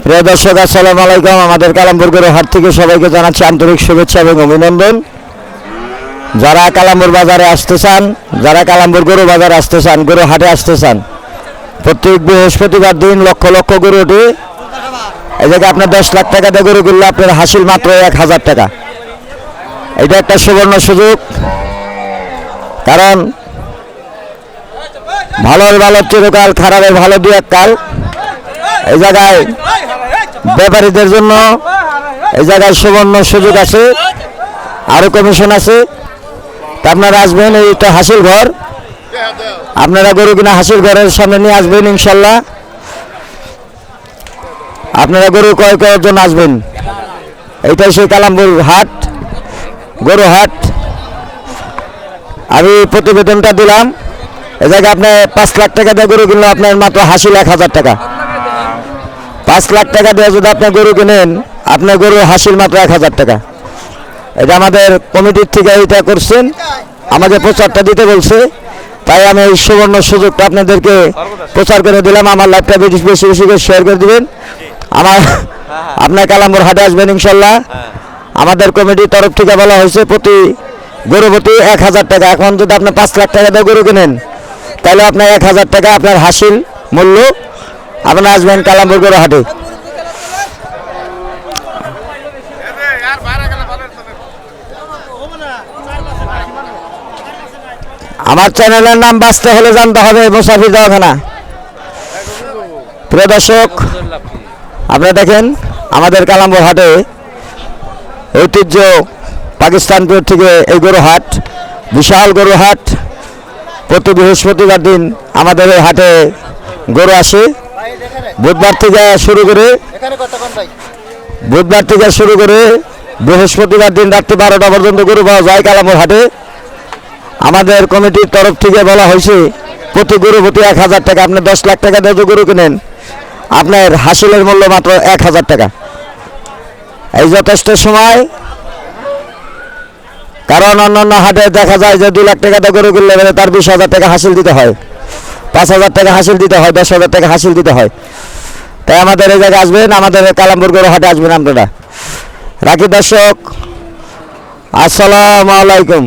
প্রিয় দর্শক, আসসালামু আলাইকুম। আমাদের কালামপুর গরু হাট থেকে সবাইকে জানাচ্ছি আন্তরিক শুভেচ্ছা এবং অভিনন্দন। যারা কালামপুর বাজারে আসতে চান, যারা কালামপুর গরু বাজারে আসতে চান, গরু হাটে আসতে চান, প্রত্যেক বৃহস্পতিবার দিন লক্ষ লক্ষ গরু ওঠে। এই জায়গায় আপনার 10 লাখ টাকা দিয়ে গরু কিনলে আপনার হাসিল মাত্র 1000 টাকা। এটা একটা সুবর্ণ সুযোগ, কারণ ভালোর ভালো চিরকাল, খারাপের ভালো দু এক কাল। এই জায়গায় ব্যাপারীদের জন্য এই জায়গায় সুবর্ণ সুযোগ আছে, আরও কমিশন আছে। তা আপনারা আসবেন, এই তো হাসিল ঘর, আপনারা গরু কিনা হাসিল ঘরের সামনে নিয়ে আসবেন ইনশাল্লাহ। আপনারা গরু ক্রয় করার জন্য আসবেন। এইটাই সেই কালামপুর হাট, গরু হাট। আমি প্রতিবেদনটা দিলাম। এ জায়গায় আপনি 5 লাখ টাকা দিয়ে গরু কিনলে আপনার মাত্র হাসিল 1000 টাকা। 5 লাখ টাকা দিয়ে যদি আপনি গরু কিনেন, আপনার গরু হাসিল মাত্র 1000 টাকা। এটা আমাদের কমিটির থেকে এটা করছেন, আমাকে প্রচারটা দিতে বলছে, তাই আমি এই সুবর্ণ সুযোগটা আপনাদেরকে প্রচার করে দিলাম। আমার লাইভটা বেশি বেশি বেশি করে শেয়ার করে দেবেন। আপনার কালামপুর হাটে আসবেন ইনশাল্লাহ। আমাদের কমিটির তরফ থেকে বলা হয়েছে প্রতি গরু প্রতি 1000 টাকা। এখন যদি আপনি 5 লাখ টাকা দিয়ে গরু কিনেন, তাহলে আপনার 1000 টাকা আপনার হাসিল মূল্য। আপনারা আসবেন কালামপুর গরু হাটে। আমার চ্যানেলের নাম বাঁচতে হলে জানতে হবে মুসাফির দওয়াখানা। প্রিয় দর্শক, আপনারা দেখেন আমাদের কালামপুর হাটে ঐতিহ্য পাকিস্তানপুর থেকে এই গরু হাট, বিশাল গরু হাট। প্রতি বৃহস্পতিবার দিন আমাদের এই হাটে গরু আসে। বুধবার থেকে শুরু করে বৃহস্পতিবার দিন রাত্রি 12টা পর্যন্ত গরু পাওয়া যায় কালামপুর হাটে। আমাদের কমিটির তরফ থেকে বলা হয়েছে প্রতি গরু প্রতি 1000 টাকা। আপনি 10 লাখ টাকা দিয়ে গরু কিনেন, আপনার হাসিলের মূল্য মাত্র 1000 টাকা। এই যথেষ্ট সময়, কারণ অন্যান্য হাটে দেখা যায় যে 2 লাখ টাকা দিয়ে গরু কিনলে তার 20,000 টাকা হাসিল দিতে হয়, 5,000 টাকা হাসিল দিতে হয়, 10,000 টাকা হাসিল দিতে হয়। তাই আমাদের এই জায়গায় আসবেন, আমাদের কালামপুর গরু হাটে আসবেন আপনারা। রাখি দর্শক, আসসালামু আলাইকুম।